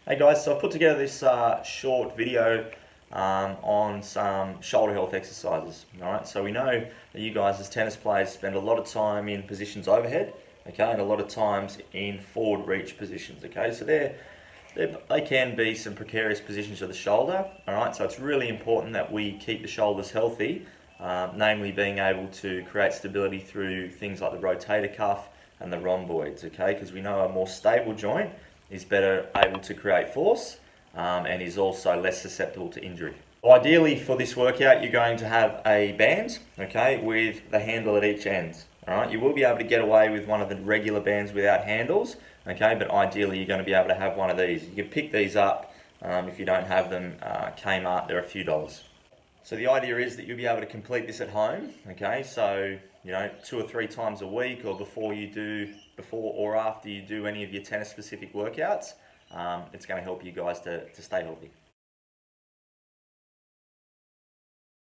Hey guys, so I've put together this short video on some shoulder health exercises. Alright, so we know that you guys as tennis players spend a lot of time in positions overhead, okay, and a lot of times in forward reach positions, okay, so they can be some precarious positions of the shoulder. Alright, so it's really important that we keep the shoulders healthy, namely being able to create stability through things like the rotator cuff and the rhomboids, okay, because we know a more stable joint is better able to create force and is also less susceptible to injury. Ideally for this workout, you're going to have a band, okay, with the handle at each end. All right, you will be able to get away with one of the regular bands without handles, okay, but ideally you're going to be able to have one of these. You can pick these up if you don't have them. Kmart, they're a few dollars. So the idea is that you'll be able to complete this at home, okay, so 2 or 3 times a week, or before or after you do any of your tennis specific workouts. It's going to help you guys to stay healthy.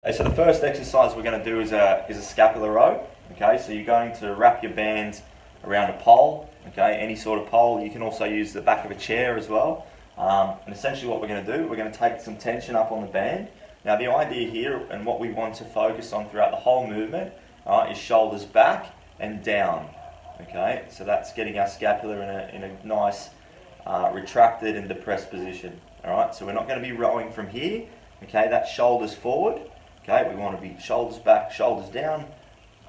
Okay, so the first exercise we're going to do is a scapular row, okay, so you're going to wrap your band around a pole, okay, any sort of pole. You can also use the back of a chair as well, and essentially what we're going to do, we're going to take some tension up on the band. Now the idea here, and what we want to focus on throughout the whole movement, is shoulders back and down. Okay, so that's getting our scapula in a nice retracted and depressed position. All right, so we're not going to be rowing from here. Okay, that's shoulders forward. Okay, we want to be shoulders back, shoulders down.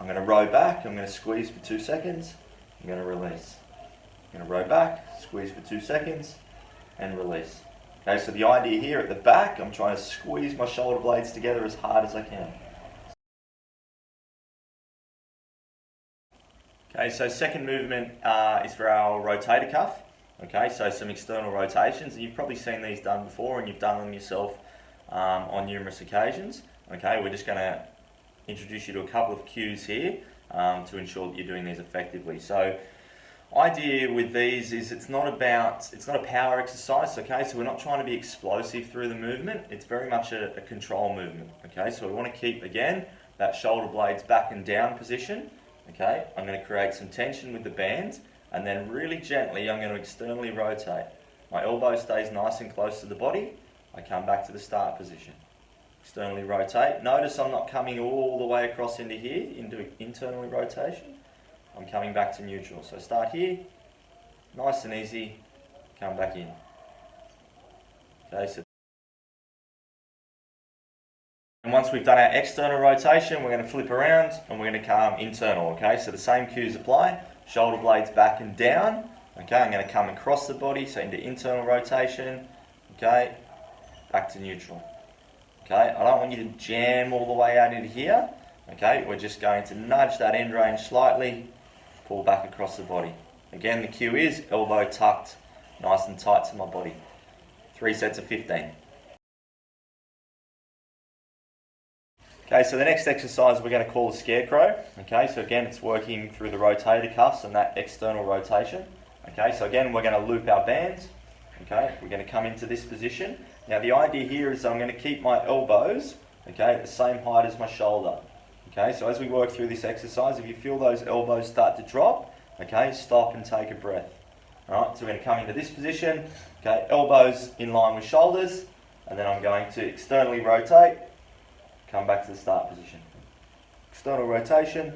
I'm going to row back. I'm going to squeeze for 2 seconds. I'm going to release. I'm going to row back, squeeze for 2 seconds, and release. Okay, so the idea here at the back, I'm trying to squeeze my shoulder blades together as hard as I can. Okay, so second movement is for our rotator cuff. Okay, so some external rotations, and you've probably seen these done before, and you've done them yourself on numerous occasions. Okay, we're just going to introduce you to a couple of cues here to ensure that you're doing these effectively. So idea with these is it's not a power exercise, okay, so we're not trying to be explosive through the movement. It's very much a control movement, okay, so we want to keep, again, that shoulder blades back and down position, okay. I'm going to create some tension with the band, and then really gently I'm going to externally rotate. My elbow stays nice and close to the body. I come back to the start position. Externally rotate. Notice I'm not coming all the way across into here, into internally rotation. I'm coming back to neutral. So start here, nice and easy, come back in. Okay, so and once we've done our external rotation, we're going to flip around and we're going to come internal. Okay, so the same cues apply. Shoulder blades back and down. Okay, I'm going to come across the body, so into internal rotation. Okay, back to neutral. Okay, I don't want you to jam all the way out into here. Okay, we're just going to nudge that end range slightly. Pull back across the body. Again, the cue is elbow tucked, nice and tight to my body. 3 sets of 15. Okay, so the next exercise we're going to call the scarecrow. Okay, so again, it's working through the rotator cuffs and that external rotation. Okay, so again, we're going to loop our bands. Okay, we're going to come into this position. Now the idea here is I'm going to keep my elbows, okay, at the same height as my shoulder. Okay, so as we work through this exercise, if you feel those elbows start to drop, okay, stop and take a breath. Alright, so we're going to come into this position, okay, elbows in line with shoulders, and then I'm going to externally rotate, come back to the start position. External rotation,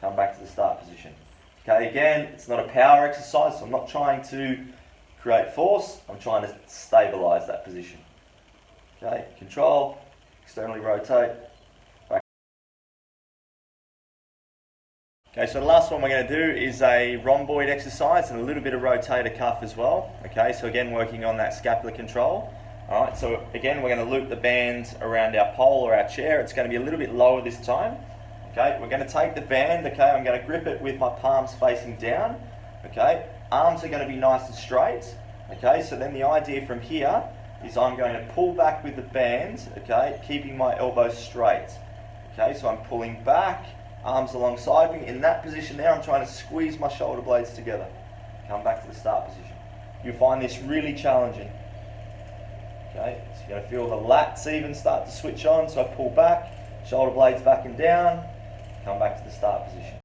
come back to the start position. Okay, again, it's not a power exercise, so I'm not trying to create force, I'm trying to stabilize that position. Okay, control, externally rotate. Okay, so the last one we're going to do is a rhomboid exercise and a little bit of rotator cuff as well. Okay, so again, working on that scapular control. Alright, so again, we're going to loop the band around our pole or our chair. It's going to be a little bit lower this time. Okay, we're going to take the band, okay, I'm going to grip it with my palms facing down. Okay, arms are going to be nice and straight. Okay, so then the idea from here is I'm going to pull back with the band, okay, keeping my elbows straight. Okay, so I'm pulling back, arms alongside me. In that position there, I'm trying to squeeze my shoulder blades together. Come back to the start position. You'll find this really challenging. Okay, so you're going to feel the lats even start to switch on. So I pull back, shoulder blades back and down, come back to the start position.